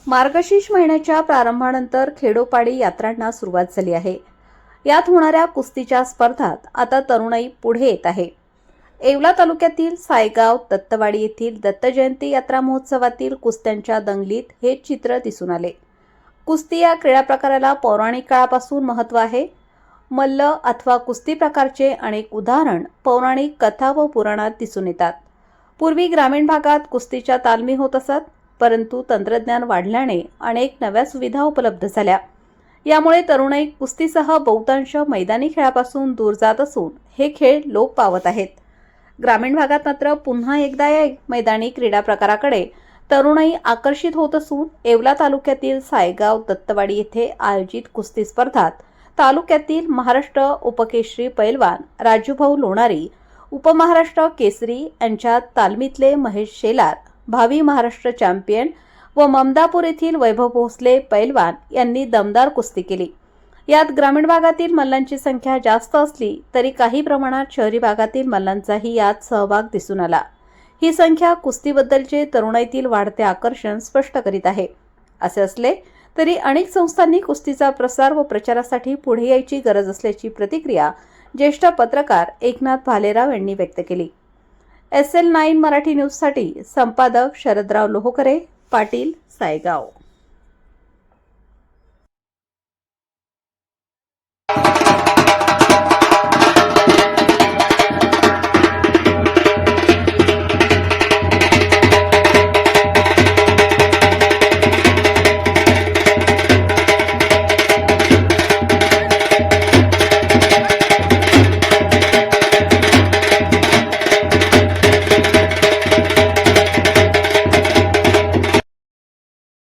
मार्गशीर्ष महिन्याच्या प्रारंभानंतर खेडोपाडी यात्रांना सुरुवात झाली आहे। यात होणाऱ्या कुस्तीच्या स्पर्धात आता तरुणाई पुढे येत आहे। येवला तालुक्यातील सायगाव दत्तवाडी येथील दत्त जयंती यात्रा महोत्सवातील कुस्त्यांच्या दंगलीत हे चित्र दिसून आले। कुस्ती या क्रीडा प्रकाराला पौराणिक काळापासून महत्त्व आहे। मल्ल अथवा कुस्ती प्रकारचे अनेक उदाहरण पौराणिक कथा व पुराणात दिसून येतात। पूर्वी ग्रामीण भागात कुस्तीच्या तालमी होत असत, परंतु तंत्रज्ञान वाढल्याने अनेक नव्या सुविधा उपलब्ध झाल्या। यामुळे तरुणाई कुस्तीसह बहुतांश मैदानी खेळापासून दूर जात असून हे खेळ लोप पावत आहेत। ग्रामीण भागात मात्र पुन्हा एकदा या मैदानी क्रीडा प्रकाराकडे तरुणाई आकर्षित होत असून येवला तालुक्यातील सायगाव दत्तवाडी येथे आयोजित कुस्ती स्पर्धात तालुक्यातील महाराष्ट्र उपकेसरी पैलवान राजूभाऊ लोणारी, उपमहाराष्ट्र केसरी यांच्या तालमीतले महेश शेलार, भावी महाराष्ट्र चॅम्पियन व ममदापूर येथील वैभव भोसले पैलवान यांनी दमदार कुस्ती केली। यात ग्रामीण भागातील मल्लांची संख्या जास्त असली तरी काही प्रमाणात शहरी भागातील मल्लांचाही यात सहभाग दिसून आला। ही संख्या कुस्तीबद्दलचे तरुणाईतील वाढते आकर्षण स्पष्ट करीत आहे। असे असले तरी अनेक संस्थांनी कुस्तीचा प्रसार व प्रचारासाठी पुढे यायची गरज असल्याची प्रतिक्रिया ज्येष्ठ पत्रकार एकनाथ भालेराव यांनी व्यक्त केली। SL9 मराठी न्यूजसाठी संपादक शरदराव लोहकरे, पाटील, सायगाव।